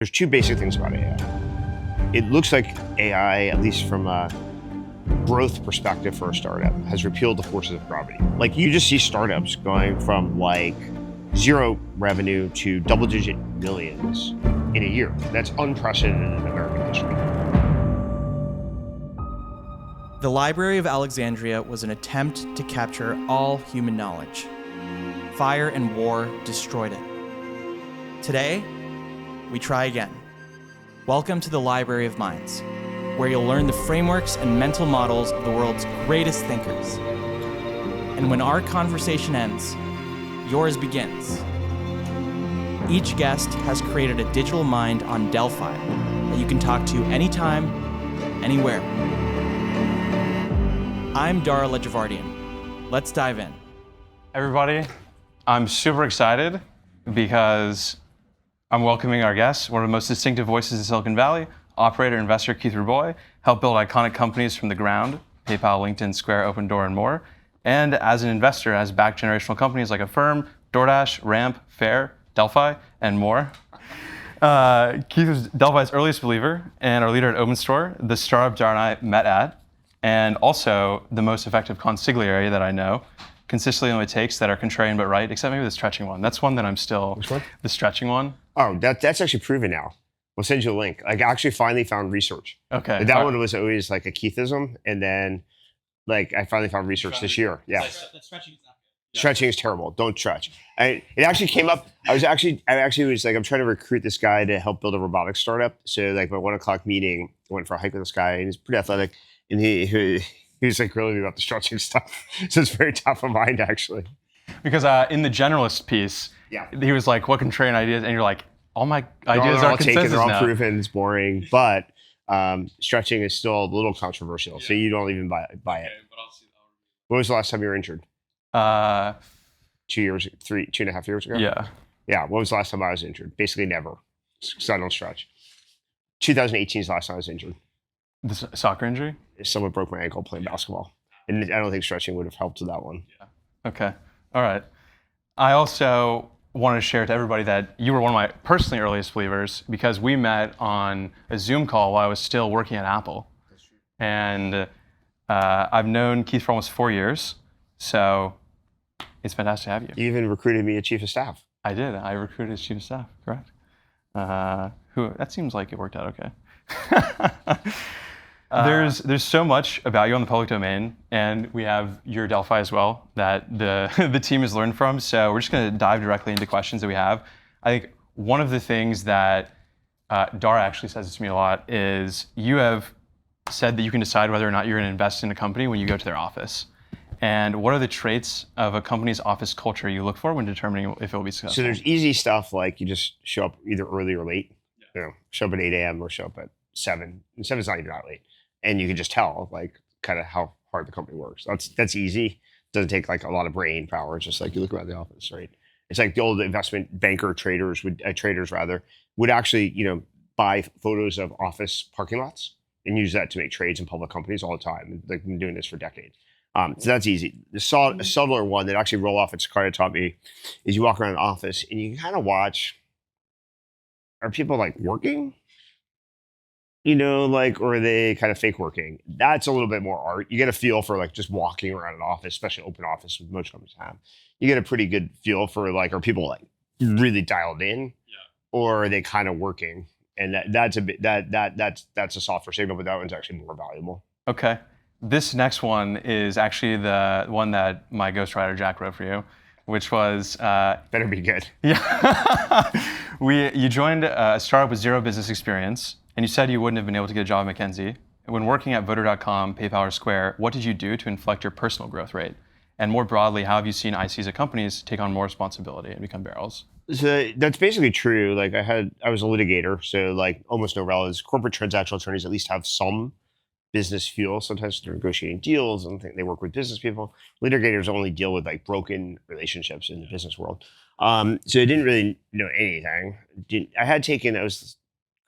There's two basic things about AI. It looks like AI, at least from a growth perspective for a startup, has repealed the forces of gravity. Like you just see startups going from like zero revenue to double-digit millions in a year. That's unprecedented in American history. The Library of Alexandria was an attempt to capture all human knowledge. Fire and war destroyed it. Today, we try again. Welcome to the Library of Minds, where you'll learn the frameworks and mental models of the world's greatest thinkers. And when our conversation ends, yours begins. Each guest has created a digital mind on Delphi that you can talk to anytime, anywhere. I'm Dara Lejavardian. Let's dive in. Everybody, I'm super excited because I'm welcoming our guest, one of the most distinctive voices in Silicon Valley, operator and investor Keith Rabois, helped build iconic companies from the ground, PayPal, LinkedIn, Square, Opendoor, and more. And as an investor, has backed generational companies like Affirm, DoorDash, Ramp, Fair, Delphi, and more. Keith was Delphi's earliest believer and our leader at OpenStore, the startup Dara and I met at, and also the most effective consigliere that I know. Consistently only takes that are contrarian but right, except maybe the stretching one. That's one that I'm still... Which one? The stretching one. Oh, that's actually proven now. We'll send you a link. Like, I actually finally found research. Okay. Like, that one was always like a Keithism, and then like I finally found research this year. Yeah. Stretching is not good. Stretching is terrible. Don't stretch. It actually came up. I actually was like, I'm trying to recruit this guy to help build a robotics startup. So like my 1 o'clock meeting, I went for a hike with this guy, and he's pretty athletic, and he was like grilling me about the stretching stuff. So it's very top of mind actually. Because in the generalist piece, Yeah. he was like, what contrarian ideas? And you're like, all my ideas They're are all taken, consensus they're all now. proven, it's boring, but stretching is still a little controversial. So you don't even buy it. Okay, but I'll see. When was the last time you were injured? 2 years, 2.5 years ago? Yeah. Yeah, when was the last time I was injured? Basically never, because I don't stretch. 2018 is the last time I was injured. The soccer injury? Someone broke my ankle playing basketball. And I don't think stretching would have helped with that one. Okay. All right. I also wanted to share to everybody that you were one of my personally earliest believers because we met on a Zoom call while I was still working at Apple. That's true. And I've known Keith for almost 4 years. So it's fantastic to have you. You even recruited me as chief of staff. I did. I recruited as chief of staff, correct. That seems like it worked out okay. There's so much about you on the public domain, and we have your Delphi as well that the team has learned from. So we're just going to dive directly into questions that we have. I think one of the things that Dara actually says to me a lot is you have said that you can decide whether or not you're going to invest in a company when you go to their office. And what are the traits of a company's office culture you look for when determining if it will be successful? So there's easy stuff like you just show up either early or late. You know, show up at 8 a.m. or show up at 7. And 7 is not even that late. And you can just tell like kind of how hard the company works. That's easy. Doesn't take like a lot of brain power. It's just like you look around the office, right? It's like the old investment banker traders would actually, buy photos of office parking lots and use that to make trades in public companies all the time. They've been doing this for decades. So that's easy. A subtler one that actually roll off its card taught me is you walk around an office and you can kind of watch, are people like working? Or are they kind of fake working? That's a little bit more art. You get a feel for like just walking around an office, especially open office, which most companies have. You get a pretty good feel for like, are people like really dialed in, or are they kind of working? And that's a softer signal, but that one's actually more valuable. Okay. This next one is actually the one that my ghostwriter Jack wrote for you, which was better be good. Yeah. You joined a startup with zero business experience. And you said you wouldn't have been able to get a job at McKinsey. When working at Voter.com, PayPal, or Square, what did you do to inflect your personal growth rate? And more broadly, how have you seen ICs at companies take on more responsibility and become barrels? So that's basically true. Like I was a litigator, so like almost no relatives. Corporate transactional attorneys at least have some business fuel. Sometimes they're negotiating deals and they work with business people. Litigators only deal with like broken relationships in the business world. So I didn't really know anything. I was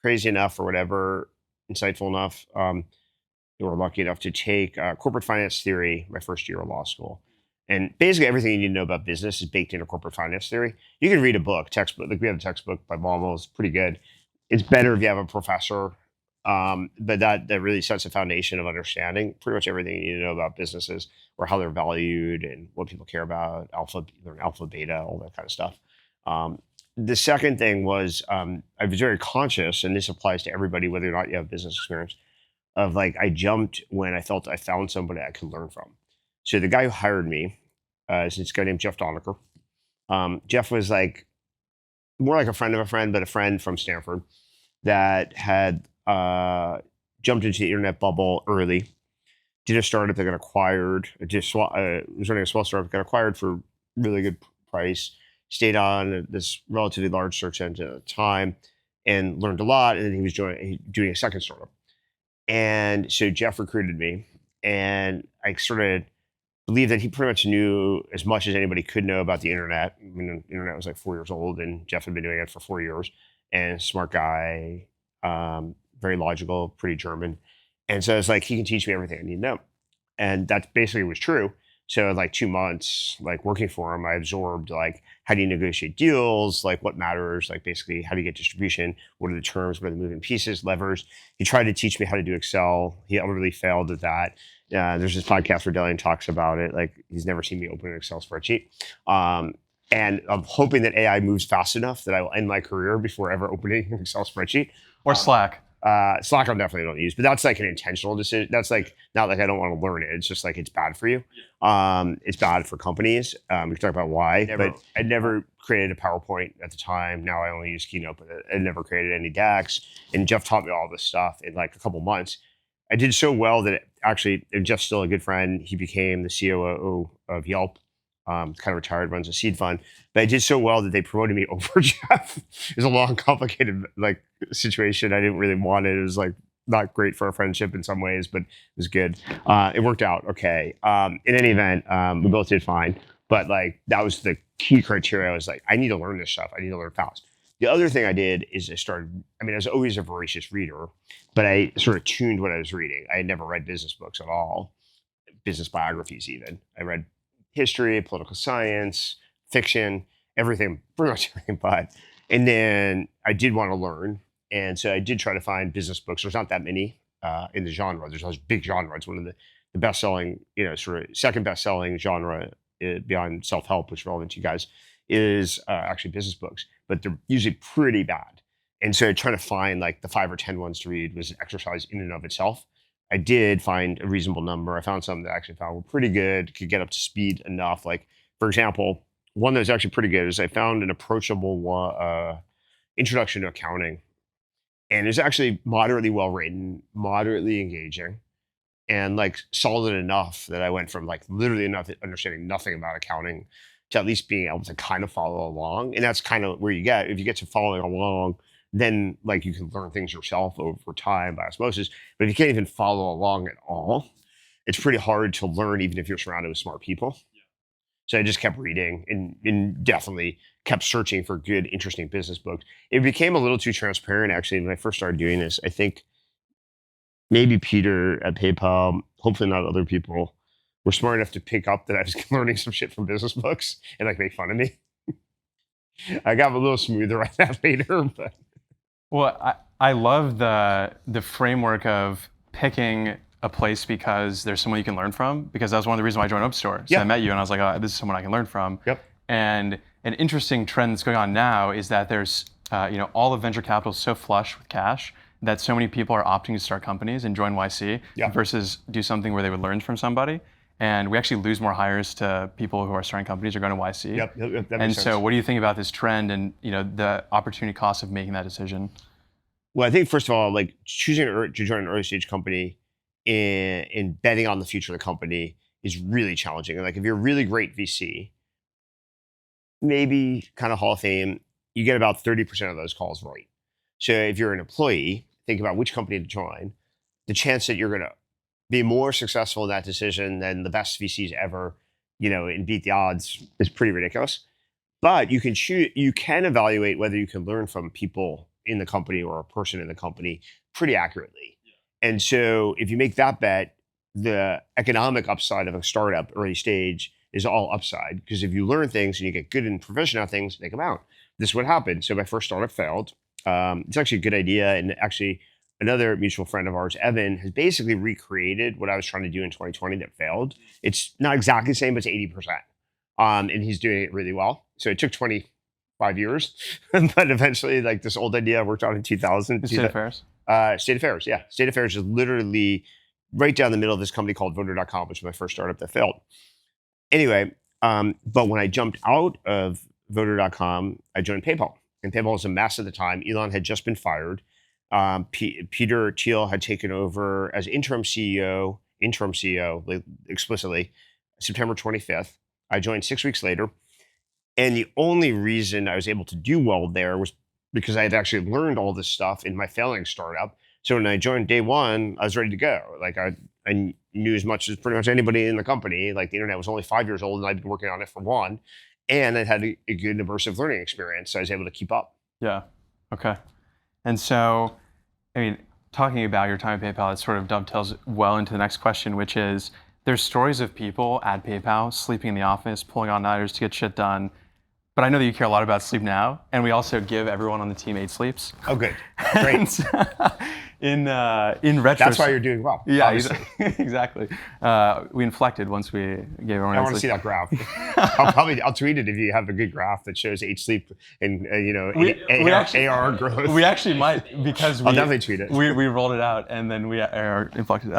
crazy enough or whatever, insightful enough, we were lucky enough to take corporate finance theory my first year of law school. And basically everything you need to know about business is baked into corporate finance theory. You can read a book, textbook, like we have a textbook by Baumol, it's pretty good. it's better if you have a professor. But that really sets a foundation of understanding pretty much everything you need to know about businesses or how they're valued and what people care about, alpha, beta, all that kind of stuff. The second thing was I was very conscious, and this applies to everybody, whether or not you have business experience, of like I jumped when I felt I found somebody I could learn from. So the guy who hired me is this guy named Jeff Donaker. Jeff was like more like a friend of a friend, but a friend from Stanford that had jumped into the internet bubble early, did a startup that got acquired, was running a small startup, got acquired for really good price, stayed on this relatively large search engine at the time and learned a lot. And then he was doing a second startup. And so Jeff recruited me, and I sort of believe that he pretty much knew as much as anybody could know about the internet. I mean, the internet was like 4 years old, and Jeff had been doing it for 4 years, and smart guy, very logical, pretty German. And so it's like, he can teach me everything I need to know. And that basically was true. So like 2 months, like working for him, I absorbed like, how do you negotiate deals? Like what matters? Like basically, how do you get distribution? What are the terms? What are the moving pieces, levers? He tried to teach me how to do Excel. He utterly failed at that. There's this podcast where Delian talks about it. Like he's never seen me open an Excel spreadsheet. And I'm hoping that AI moves fast enough that I will end my career before ever opening an Excel spreadsheet. Or Slack. Slack I definitely don't use, but that's like an intentional decision. That's like, not like I don't want to learn it. It's just like, it's bad for you. It's bad for companies. We can talk about why, but I never created a PowerPoint at the time. Now I only use Keynote, but I never created any DAX. And Jeff taught me all this stuff in like a couple months. I did so well that and Jeff's still a good friend. He became the COO of Yelp. Kind of retired, runs a seed fund, but I did so well that they promoted me over Jeff. It was a long, complicated like situation. I didn't really want it. It was like not great for our friendship in some ways, but it was good. It worked out okay. In any event, we both did fine, but like that was the key criteria. I was like, I need to learn this stuff. I need to learn fast. The other thing I did is I was always a voracious reader, but I sort of tuned what I was reading. I had never read business books at all, business biographies even. I read history, political science, fiction, everything, pretty much everything but. And then I did want to learn. And so I did try to find business books. There's not that many in the genre. There's those big genre. It's one of the best-selling, sort of second best-selling genre beyond self-help, which is relevant to you guys, is actually business books. But they're usually pretty bad. And so trying to find like the 5 or 10 ones to read was an exercise in and of itself. I did find a reasonable number. I found some that I actually found were pretty good, could get up to speed enough. Like, for example, one that was actually pretty good is I found an approachable introduction to accounting. And it's actually moderately well written, moderately engaging, and like solid enough that I went from like literally understanding nothing about accounting to at least being able to kind of follow along. And that's kind of where if you get to following along, then like you can learn things yourself over time by osmosis. But if you can't even follow along at all, it's pretty hard to learn even if you're surrounded with smart people. Yeah. So I just kept reading and definitely kept searching for good, interesting business books. It became a little too transparent actually when I first started doing this. I think maybe Peter at PayPal, hopefully not other people, were smart enough to pick up that I was learning some shit from business books and like make fun of me. I got a little smoother on that later, but. Well, I love the framework of picking a place because there's someone you can learn from, because that was one of the reasons why I joined Upstore. So I met you and I was like, oh, this is someone I can learn from. Yep. And an interesting trend that's going on now is that there's, all of venture capital is so flush with cash that so many people are opting to start companies and join YC versus do something where they would learn from somebody. And we actually lose more hires to people who are starting companies or going to YC. Yep, that and makes so sense. What do you think about this trend and the opportunity cost of making that decision? Well, I think first of all, like choosing to join an early stage company and betting on the future of the company is really challenging. Like if you're a really great VC, maybe kind of Hall of Fame, you get about 30% of those calls right. So if you're an employee, think about which company to join. The chance that you're going to be more successful in that decision than the best VCs ever, and beat the odds is pretty ridiculous. But you can evaluate whether you can learn from people in the company or a person in the company pretty accurately. Yeah. And so if you make that bet, the economic upside of a startup early stage is all upside, because if you learn things and you get good and proficient at things, they come out. This is what happened. So my first startup failed. It's actually a good idea. And actually, another mutual friend of ours, Evan, has basically recreated what I was trying to do in 2020 that failed. It's not exactly the same, but it's 80%. And he's doing it really well. So it took 25 years, but eventually, like this old idea I worked on in 2000. State Affairs. State Affairs, yeah. State Affairs is literally right down the middle of this company called voter.com, which was my first startup that failed. Anyway, but when I jumped out of voter.com, I joined PayPal. And PayPal was a mess at the time. Elon had just been fired. Peter Thiel had taken over as interim CEO, like, explicitly, September 25th. I joined 6 weeks later. And the only reason I was able to do well there was because I had actually learned all this stuff in my failing startup. So when I joined day one, I was ready to go. Like I knew as much as pretty much anybody in the company. Like the internet was only 5 years old and I'd been working on it for one. And I had a good immersive learning experience. So I was able to keep up. Yeah. Okay. And so, I mean, talking about your time at PayPal, it sort of dovetails well into the next question, which is there's stories of people at PayPal sleeping in the office, pulling all-nighters to get shit done. But I know that you care a lot about sleep now, and we also give everyone on the team 8 sleeps. Oh, good. Great. In retrospect, that's why you're doing well. Yeah, obviously. exactly. We inflected once we gave everyone. I want to see that graph. I'll tweet it if you have a good graph that shows 8 sleep and AR growth. We actually might, because I'll definitely tweet it. We rolled it out and then we are inflected.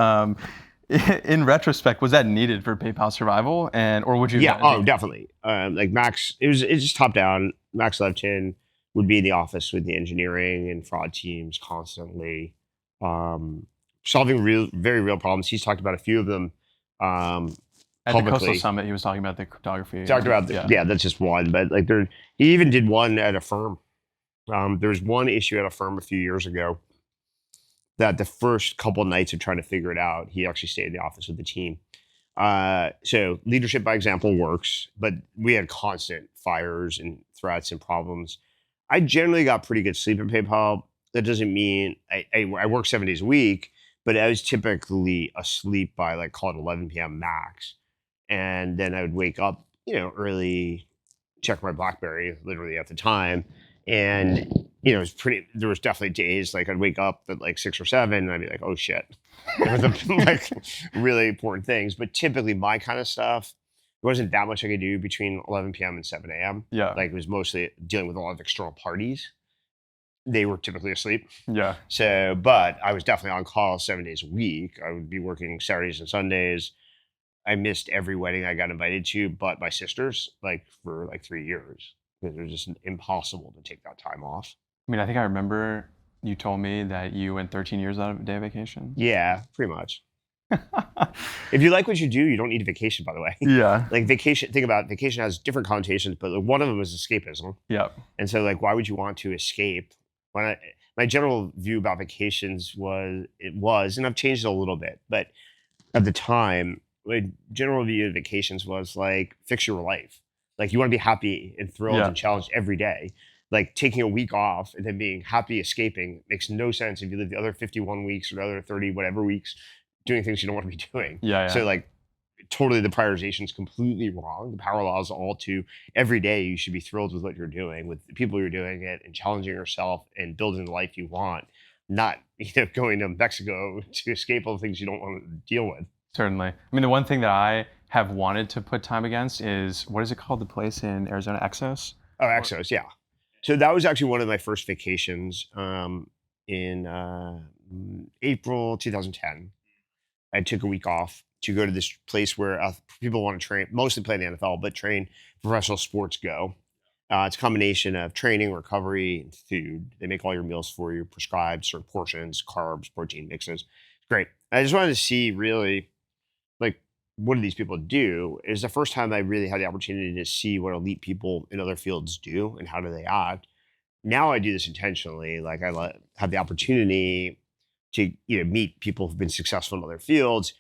In retrospect, was that needed for PayPal survival, or would you? Yeah, definitely. Like Max, it's just top down. Max Levchin would be in the office with the engineering and fraud teams constantly, solving very real problems. He's talked about a few of them. At publicly. the Coastal Summit, he was talking about the cryptography. Talked about that's just one, but like he even did one at a firm. There was one issue at a firm a few years ago that the first couple nights of trying to figure it out, he actually stayed in the office with the team. So leadership by example works, but we had constant fires and threats and problems. I generally got pretty good sleep at PayPal. That doesn't mean I work 7 days a week, but I was typically asleep by like call it 11 p.m. max. And then I would wake up, early, check my BlackBerry literally at the time. And, it was there was definitely days like I'd wake up at like 6 or 7 and I'd be like, oh shit. There was like really important things. But typically my kind of stuff, there wasn't that much I could do between 11 p.m. and 7 a.m. Yeah. Like it was mostly dealing with a lot of external parties. They were typically asleep. Yeah. So, but I was definitely on call 7 days a week. I would be working Saturdays and Sundays. I missed every wedding I got invited to, but my sister's, like for like 3 years. Because it was just impossible to take that time off. I mean, I think I remember you told me that you went 13 years without a day of vacation. Yeah, pretty much. If you like what you do, you don't need a vacation, by the way. Yeah. Like vacation, think about it, vacation has different connotations, but like one of them is escapism. Yeah. And so like, why would you want to escape? My general view about vacations was, and I've changed it a little bit, but at the time, my general view of vacations was like, fix your life. Like you want to be happy and thrilled and challenged every day. Like taking a week off and then being happy escaping makes no sense if you live the other 51 weeks or the other 30 whatever weeks doing things you don't want to be doing. Yeah. So like totally the prioritization is completely wrong. The power law is all to every day you should be thrilled with what you're doing, with the people you're doing it, and challenging yourself and building the life you want, not going to Mexico to escape all the things you don't want to deal with. Certainly. I mean, the one thing that I have wanted to put time against is, what is it called, the place in Arizona, Exos? Oh, Exos, yeah. So that was actually one of my first vacations in April 2010. I took a week off to go to this place where people want to train, mostly play in the NFL, but train professional sports go. It's a combination of training, recovery, and food. They make all your meals for you, prescribed certain portions, carbs, protein mixes. Great. I just wanted to see really, like, what do these people do? It was the first time I really had the opportunity to see what elite people in other fields do and how do they act. Now I do this intentionally. Like I have the opportunity to meet people who've been successful in other fields,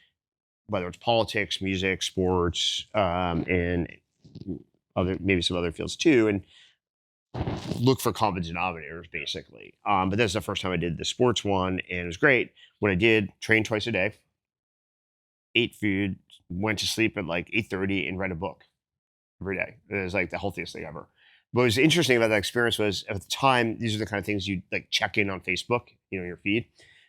whether it's politics, music, sports, and maybe some other fields too, and look for common denominators basically. But that's the first time I did the sports one, and it was great. What I did, trained twice a day, ate food, went to sleep at like 8:30 and read a book every day. It was like the healthiest thing ever. what was interesting about that experience was at the time, these are the kind of things you like check in on Facebook, your feed.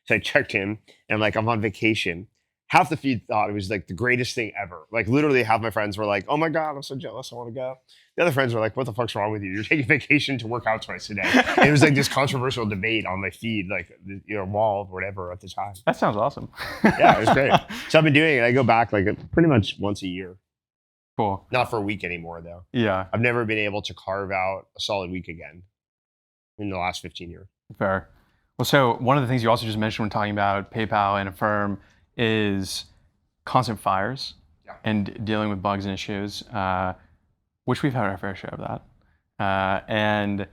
So I checked in and like I'm on vacation. Half the feed thought it was like the greatest thing ever. Like literally half my friends were like, oh my God, I'm so jealous. I want to go. The other friends were like, what the fuck's wrong with you? You're taking vacation to work out twice a day. And it was like this controversial debate on my feed, like, wall or whatever at the time. That sounds awesome. Yeah, it was great. So I've been doing it. I go back like pretty much once a year. Cool. Not for a week anymore though. Yeah. I've never been able to carve out a solid week again in the last 15 years. Fair. Well, so one of the things you also just mentioned when talking about PayPal and Affirm is constant fires and dealing with bugs and issues, which we've had our fair share of that. And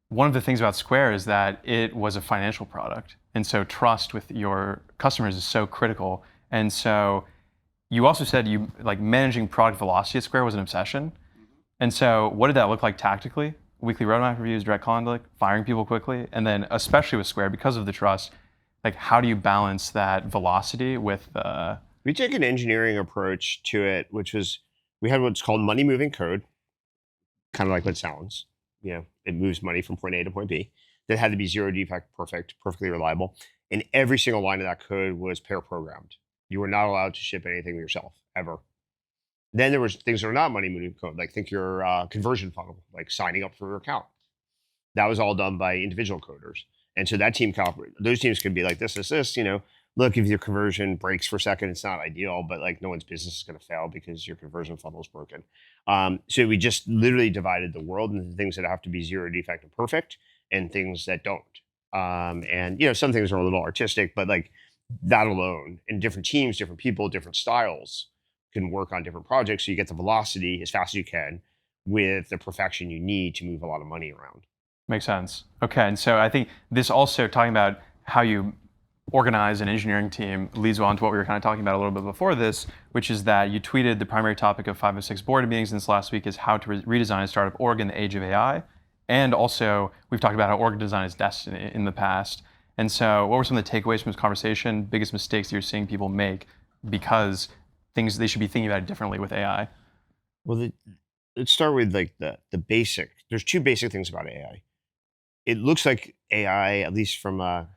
one of the things about Square is that it was a financial product. And so trust with your customers is so critical. And so you also said you like managing product velocity at Square was an obsession. And so what did that look like tactically? Weekly roadmap reviews, direct conduct, firing people quickly, and then especially with Square, because of the trust, like how do you balance that velocity with We took an engineering approach to it, which was we had what's called money moving code, kind of like what it sounds. It moves money from point A to point B. That had to be zero defect, perfect, perfectly reliable. And every single line of that code was pair programmed. You were not allowed to ship anything yourself, ever. Then there was things that are not money moving code, like think your conversion funnel, like signing up for your account. That was all done by individual coders. And so that team, those teams could be like this. Look, if your conversion breaks for a second, it's not ideal, but like no one's business is going to fail because your conversion funnel is broken. So we just literally divided the world into things that have to be zero defect and perfect and things that don't. And some things are a little artistic, but like that alone, and different teams, different people, different styles can work on different projects. So you get the velocity as fast as you can with the perfection you need to move a lot of money around. Makes sense. Okay, and so I think this also talking about how you organize an engineering team leads on to what we were kind of talking about a little bit before this, which is that you tweeted the primary topic of 5 of 6 board meetings this last week is how to redesign a startup org in the age of AI. And also, we've talked about how org design is destiny in the past. And so what were some of the takeaways from this conversation, biggest mistakes that you're seeing people make because things they should be thinking about it differently with AI? Well, let's start with like the basic. There's two basic things about AI. It looks like AI, at least from a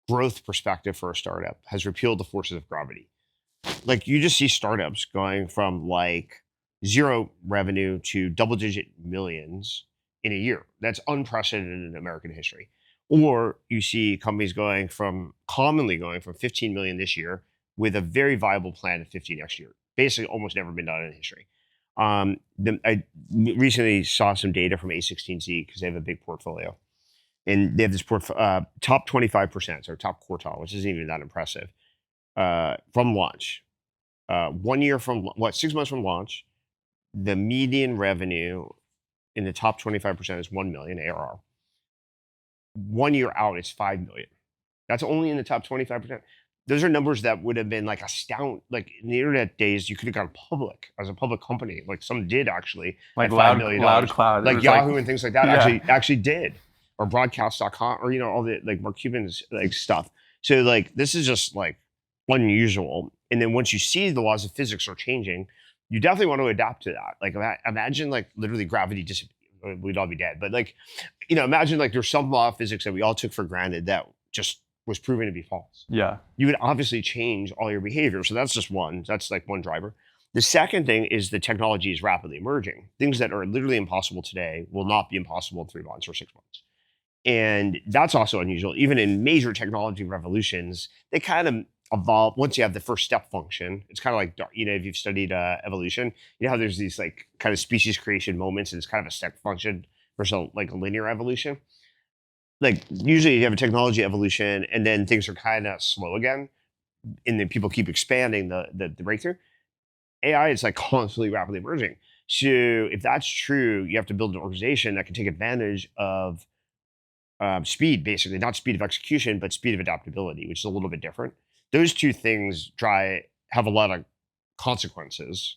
growth perspective for a startup, has repealed the forces of gravity. Like you just see startups going from like zero revenue to double-digit millions in a year. That's unprecedented in American history. Or you see companies commonly going from 15 million this year with a very viable plan of 15 next year. Basically, almost never been done in history. I recently saw some data from A16Z because they have a big portfolio, and they have this top 25%, or top quartile, which isn't even that impressive, from launch. 1 year from 6 months from launch, the median revenue in the top 25% is 1 million ARR. 1 year out, it's 5 million. That's only in the top 25%. Those are numbers that would have been like astounding. Like in the internet days, you could have gone public as a public company. Like some did actually, like at $5 million. Loud Cloud, like Yahoo and things like that Yeah. actually did, or broadcast.com, or all the like Mark Cuban's like stuff. So like this is just like unusual. And then once you see the laws of physics are changing, you definitely want to adapt to that. Like imagine like literally gravity we'd all be dead. But like, imagine like there's some law of physics that we all took for granted that just was proven to be false. Yeah. You would obviously change all your behavior. So that's just one. That's like one driver. The second thing is the technology is rapidly emerging. Things that are literally impossible today will not be impossible in 3 months or 6 months. And that's also unusual. Even in major technology revolutions, they kind of evolve once you have the first step function. It's kind of like, if you've studied evolution, how there's these like kind of species creation moments and it's kind of a step function versus like a linear evolution. Like usually you have a technology evolution and then things are kind of slow again. And then people keep expanding the breakthrough. AI is like constantly rapidly emerging. So if that's true, you have to build an organization that can take advantage of speed, basically, not speed of execution, but speed of adaptability, which is a little bit different. Those two things have a lot of consequences.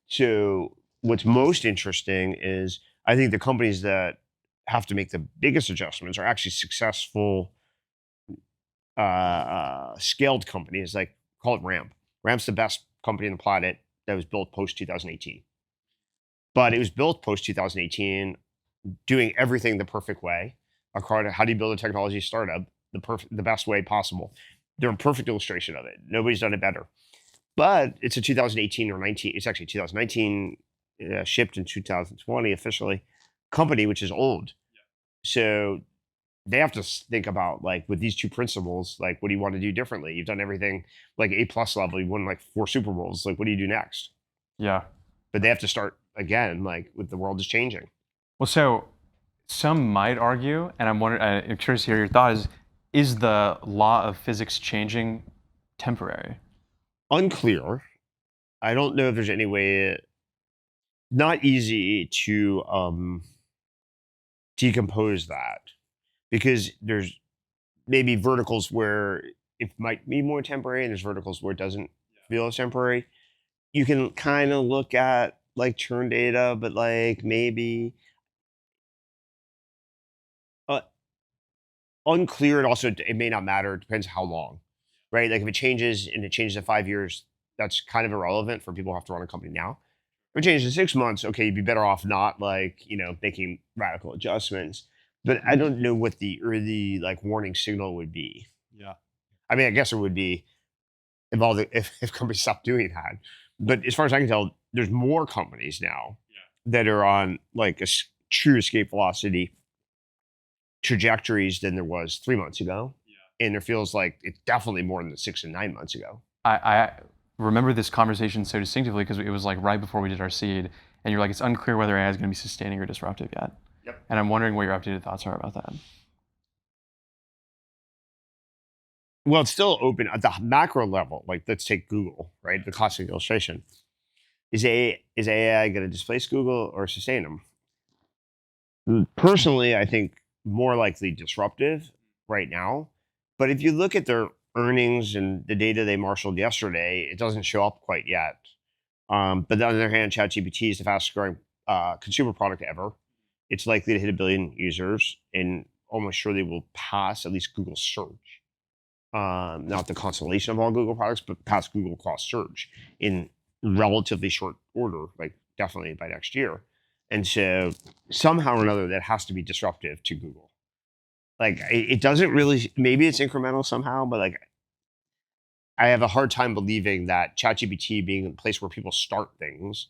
So what's most interesting is I think the companies that have to make the biggest adjustments are actually successful scaled companies, like call it Ramp. Ramp's the best company on the planet that was built post 2018. but it was built post 2018, doing everything the perfect way. How do you build a technology startup the best way possible? They're a perfect illustration of it. Nobody's done it better. But it's a 2018 or 19. It's actually 2019, shipped in 2020 officially. Company which is old, so they have to think about, like, with these two principles, like, what do you want to do differently? You've done everything like A+ level. You won like 4 Super Bowls. Like, what do you do next? Yeah. But they have to start again, like, with the world is changing. Well, so some might argue, and I'm curious to hear your thought, is the law of physics changing temporary? Unclear. I don't know if there's any way. Not easy to decompose that, because there's maybe verticals where it might be more temporary, and there's verticals where it doesn't feel as temporary. You can kind of look at like churn data, but like maybe uh, unclear. And also, it may not matter. It depends how long, right? Like, if it changes and it changes in 5 years, that's kind of irrelevant for people who have to run a company now. If it changes in 6 months, okay, you'd be better off not, like, making radical adjustments. But I don't know what the early, like, warning signal would be. Yeah. I mean, I guess it would be if companies stop doing that. But as far as I can tell, there's more companies now that are on like true escape velocity trajectories than there was 3 months ago. And there feels like it's definitely more than the 6 and 9 months ago. I remember this conversation so distinctively because it was like right before we did our seed, and you're like, it's unclear whether AI is going to be sustaining or disruptive yet. Yep. And I'm wondering what your updated thoughts are about that. Well, it's still open at the macro level. Like, let's take Google, right? The classic illustration. Is AI going to displace Google or sustain them? Personally, I think more likely disruptive right now. But if you look at their earnings and the data they marshaled yesterday, it doesn't show up quite yet. But on the other hand, ChatGPT is the fastest growing consumer product ever. It's likely to hit 1 billion users, and almost sure they will pass at least Google search. Not the constellation of all Google products, but pass Google cross search in relatively short order, like definitely by next year. And so somehow or another, that has to be disruptive to Google. Like, it doesn't really, maybe it's incremental somehow, but like, I have a hard time believing that ChatGPT being a place where people start things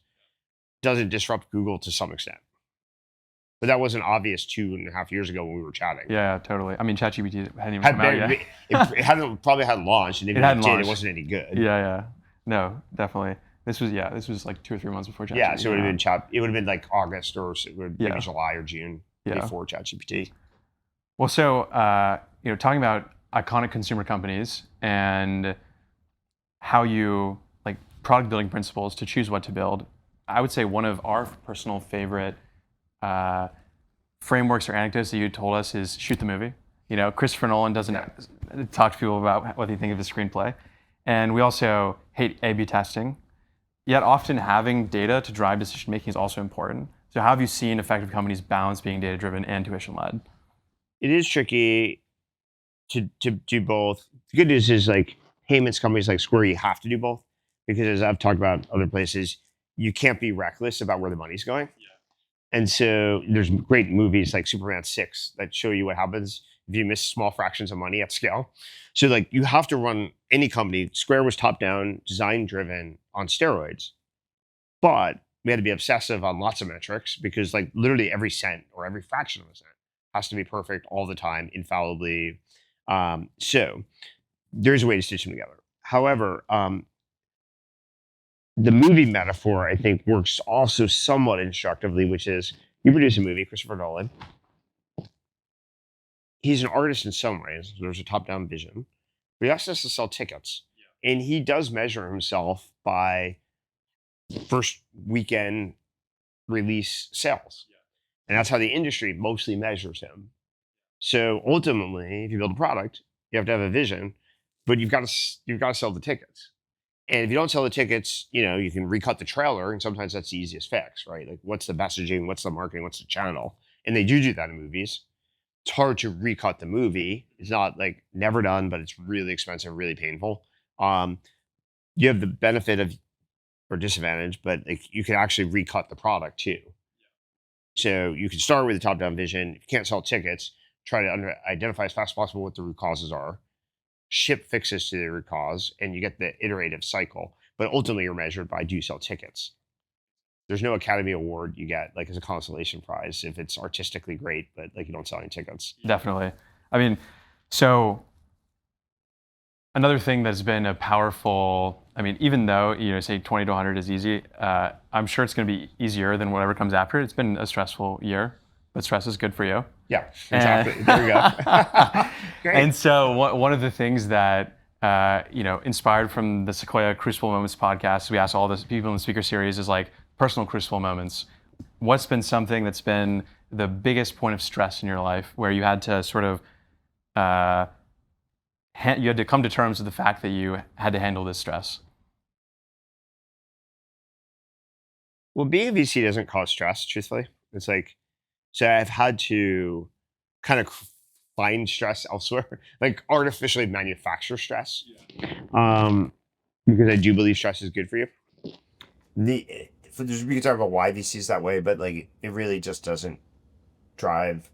doesn't disrupt Google to some extent. But that wasn't obvious 2.5 years ago when we were chatting. Yeah, totally. I mean, ChatGPT hadn't even come out yet. It hadn't hadn't launched, and even if it did, it wasn't any good. Yeah. No, definitely. This was like 2 or 3 months before ChatGPT. Yeah, so it would have been like August or maybe July or June before ChatGPT. Well, so talking about iconic consumer companies and how you like product building principles to choose what to build, I would say one of our personal favorite frameworks or anecdotes that you told us is shoot the movie. Christopher Nolan doesn't talk to people about what they think of the screenplay. And we also hate A/B testing. Yet often having data to drive decision making is also important. So how have you seen effective companies balance being data driven and tuition led? It is tricky to do both. The good news is, like, payments companies like Square, you have to do both, because as I've talked about other places, you can't be reckless about where the money's going. And so there's great movies like Superman 6 that show you what happens if you miss small fractions of money at scale. So, like, you have to run any company. Square was top down, design driven on steroids, but we had to be obsessive on lots of metrics, because like literally every cent or every fraction of a cent has to be perfect all the time, infallibly. So there's a way to stitch them together. However, the movie metaphor, I think, works also somewhat instructively, which is you produce a movie, Christopher Nolan. He's an artist in some ways. There's a top-down vision, but he also has to sell tickets. And he does measure himself by first weekend release sales. And that's how the industry mostly measures him. So ultimately, if you build a product, you have to have a vision, but you've got to sell the tickets. And if you don't sell the tickets, you can recut the trailer, and sometimes that's the easiest fix, right? Like, what's the messaging, what's the marketing, what's the channel? And they do that in movies. It's hard to recut the movie. It's not like never done, but it's really expensive, really painful. You have the benefit of or disadvantage, but like you can actually recut the product too. So you can start with a top-down vision. If you can't sell tickets, try to identify as fast as possible what the root causes are, ship fixes to the root cause, and you get the iterative cycle. But ultimately, you're measured by, do you sell tickets? There's no Academy Award you get like as a consolation prize if it's artistically great, but like you don't sell any tickets. Definitely. I mean, so another thing that's been a powerful, I mean, even though, say 20 to 100 is easy, I'm sure it's going to be easier than whatever comes after. It's been a stressful year, but stress is good for you. Yeah, exactly. There we go. Great. And so one of the things that, inspired from the Sequoia Crucible Moments podcast, we asked all the people in the speaker series is like personal crucible moments. What's been something that's been the biggest point of stress in your life where you had to sort of, you had to come to terms with the fact that you had to handle this stress? Well, being a VC doesn't cause stress, truthfully. It's like, so I've had to kind of find stress elsewhere, like artificially manufacture stress, because I do believe stress is good for you. We can talk about why VC is that way, but like it really just doesn't drive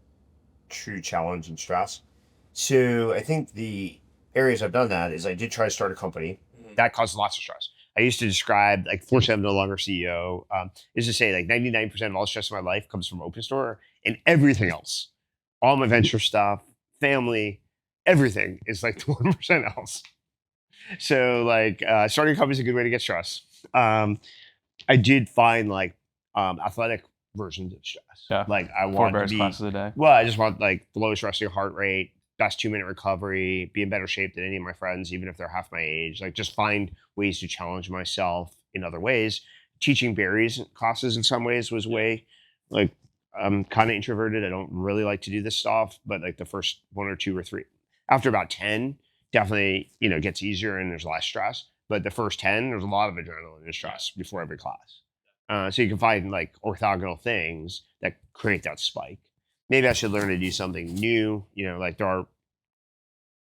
true challenge and stress. So I think the areas I've done that is I did try to start a company. That caused lots of stress. I used to describe, like, fortunately I'm no longer CEO, is to say like 99% of all stress in my life comes from Open Store, and everything else, all my venture stuff, family, everything is like the 1% else. So like starting a company is a good way to get stress. I did find like athletic versions of stress. Yeah. Like I 4 want to bears be, classes a day. well, I just want like the lowest resting heart rate, best 2-minute recovery, be in better shape than any of my friends, even if they're half my age. Like just find ways to challenge myself in other ways. Teaching berries classes in some ways was way, like, I'm kind of introverted. I don't really like to do this stuff, but like the first 1 or 2 or 3, after about 10, definitely, it gets easier and there's less stress. But the first 10, there's a lot of adrenaline and stress before every class. So you can find like orthogonal things that create that spike. Maybe I should learn to do something new. Like there are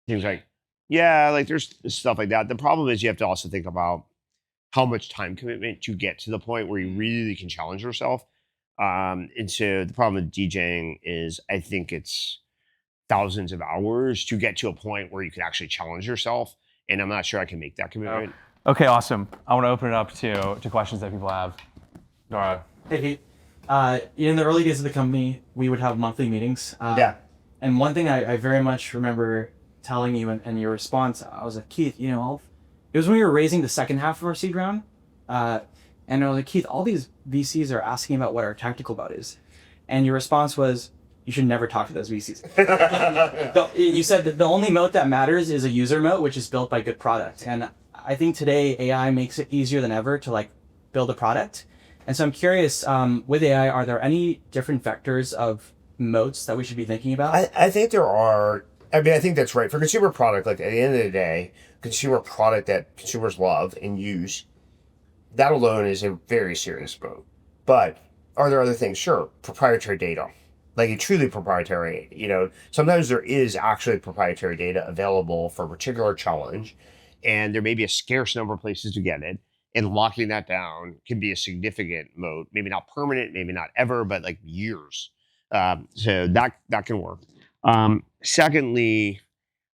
things like, like there's stuff like that. The problem is you have to also think about how much time commitment to get to the point where you really can challenge yourself. And so the problem with DJing is I think it's thousands of hours to get to a point where you can actually challenge yourself. And I'm not sure I can make that commitment. Okay, awesome. I want to open it up to questions that people have. Nora. Hey, in the early days of the company, we would have monthly meetings. And one thing I very much remember telling you and your response, I was like, Keith, it was when we were raising the second half of our seed round. And I was like, Keith, all these VCs are asking about what our tactical bet is. And your response was, you should never talk to those VCs. You said that the only moat that matters is a user moat, which is built by good product. And I think today AI makes it easier than ever to like build a product. And so I'm curious, with AI, are there any different vectors of moats that we should be thinking about? I think there are. I mean, I think that's right. For consumer product, like at the end of the day, consumer product that consumers love and use, that alone is a very serious moat. But are there other things? Sure. Proprietary data. Like a truly proprietary, sometimes there is actually proprietary data available for a particular challenge, and there may be a scarce number of places to get it. And locking that down can be a significant moat, maybe not permanent, maybe not ever, but like years. So that can work. Secondly,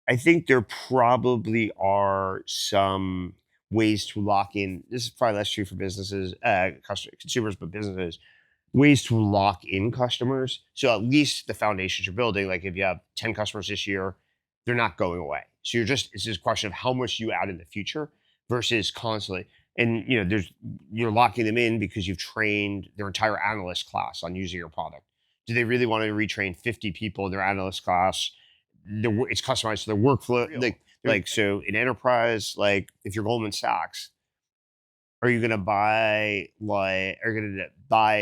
I think there probably are some ways to lock in. This is probably less true for businesses, consumers, but businesses. Ways to lock in customers. So at least the foundations you're building, like if you have 10 customers this year, they're not going away. So it's just a question of how much you add in the future versus constantly. And you're locking them in because you've trained their entire analyst class on using your product. Do they really want to retrain 50 people in their analyst class? It's customized to their workflow. Like so in enterprise, like if you're Goldman Sachs, are you going to buy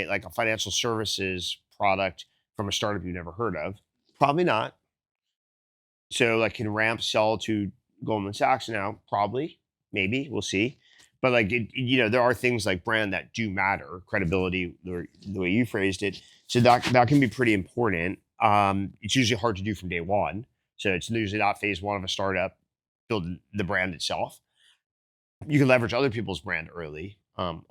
like a financial services product from a startup you've never heard of? Probably not. So like can Ramp sell to Goldman Sachs now? Probably, maybe, we'll see. But like, there are things like brand that do matter, credibility, the way you phrased it. So that can be pretty important. It's usually hard to do from day one. So it's usually not phase one of a startup, build the brand itself. You can leverage other people's brand early.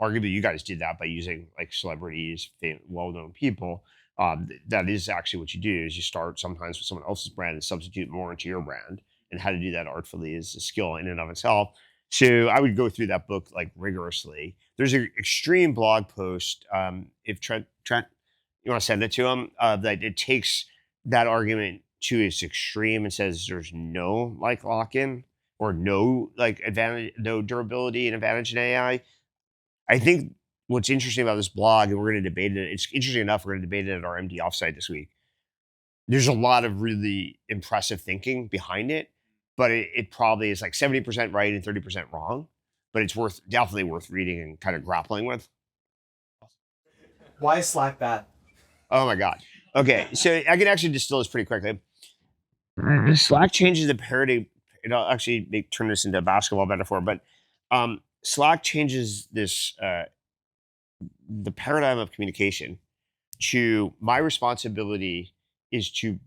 Arguably, you guys did that by using like celebrities, well-known people. That is actually what you do. Is you start sometimes with someone else's brand and substitute more into your brand. And how to do that artfully is a skill in and of itself. So I would go through that book like rigorously. There's an extreme blog post. If Trent, you want to send it to him, that it takes that argument to its extreme and says there's no like lock-in or no like advantage, no durability and advantage in AI. I think what's interesting about this blog, and we're going to debate it. It's interesting enough. We're going to debate it at our MD offsite this week. There's a lot of really impressive thinking behind it, but it probably is like 70% right and 30% wrong. But it's definitely worth reading and kind of grappling with. Why is Slack bad? Oh my God. Okay, so I can actually distill this pretty quickly. Slack changes the paradigm. It'll actually turn this into a basketball metaphor, but Slack changes this the paradigm of communication to my responsibility is to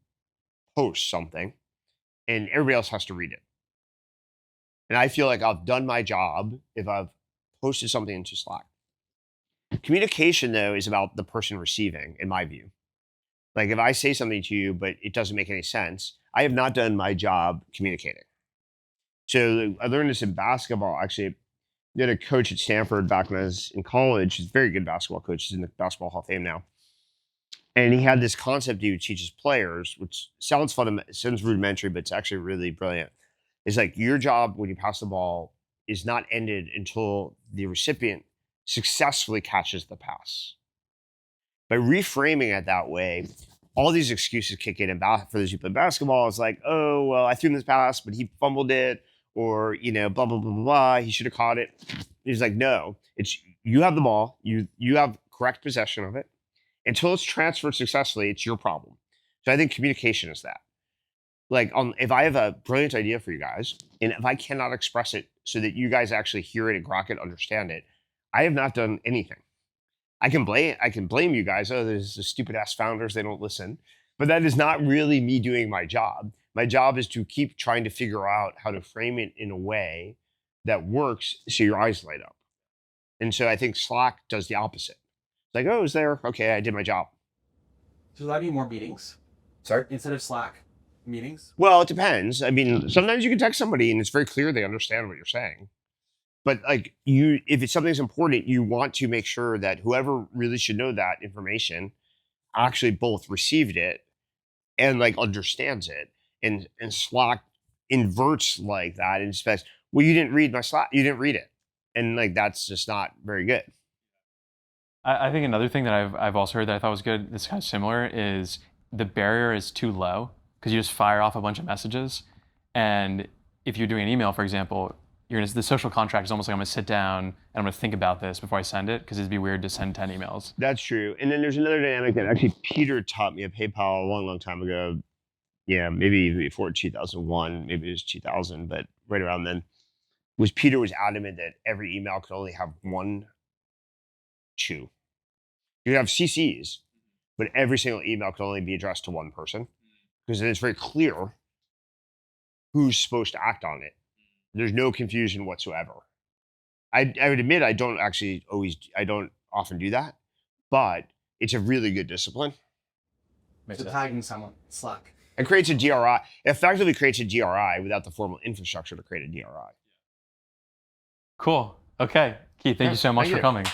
post something and everybody else has to read it. And I feel like I've done my job if I've posted something into Slack. Communication, though, is about the person receiving, in my view. Like if I say something to you, but it doesn't make any sense, I have not done my job communicating. So I learned this in basketball. Actually, I had a coach at Stanford back when I was in college. He's a very good basketball coach. He's in the Basketball Hall of Fame now. And he had this concept he would teach his players, which sounds sounds rudimentary, but it's actually really brilliant. It's like your job when you pass the ball is not ended until the recipient successfully catches the pass. By reframing it that way, all these excuses kick in. And for those people in basketball, it's like, oh, well, I threw him this pass, but he fumbled it. Or, blah, blah, blah, blah, blah. He should have caught it. He's like, no, it's you have the ball. You have correct possession of it. Until it's transferred successfully, it's your problem. So I think communication is that. Like, if I have a brilliant idea for you guys, and if I cannot express it so that you guys actually hear it and grok it, understand it, I have not done anything. I can blame you guys. Oh, there's the stupid ass founders, they don't listen. But that is not really me doing my job. My job is to keep trying to figure out how to frame it in a way that works so your eyes light up. And so I think Slack does the opposite. It's like, oh, it's there. Okay, I did my job. So that need more meetings? Sorry? Instead of Slack, meetings? Well, it depends. I mean, sometimes you can text somebody and it's very clear they understand what you're saying. But like if it's something's important, you want to make sure that whoever really should know that information actually both received it and like understands it. And Slack inverts like that and says, well, you didn't read my Slack, you didn't read it. And like, that's just not very good. I think another thing that I've also heard that I thought was good, that's kind of similar, is the barrier is too low because you just fire off a bunch of messages. And if you're doing an email, for example, the social contract is almost like I'm going to sit down and I'm going to think about this before I send it, because it'd be weird to send 10 emails. That's true. And then there's another dynamic that actually Peter taught me at PayPal a long, long time ago. Yeah, maybe before 2001, maybe it was 2000, but right around then, Peter was adamant that every email could only have one chew. You have CCs, but every single email could only be addressed to one person, because then it's very clear who's supposed to act on it. There's no confusion whatsoever. I would admit I don't often do that, but it's a really good discipline. So tagging someone, Slack. It creates a DRI. It effectively creates a DRI without the formal infrastructure to create a DRI. Cool. Okay. Keith, thank you so much for coming.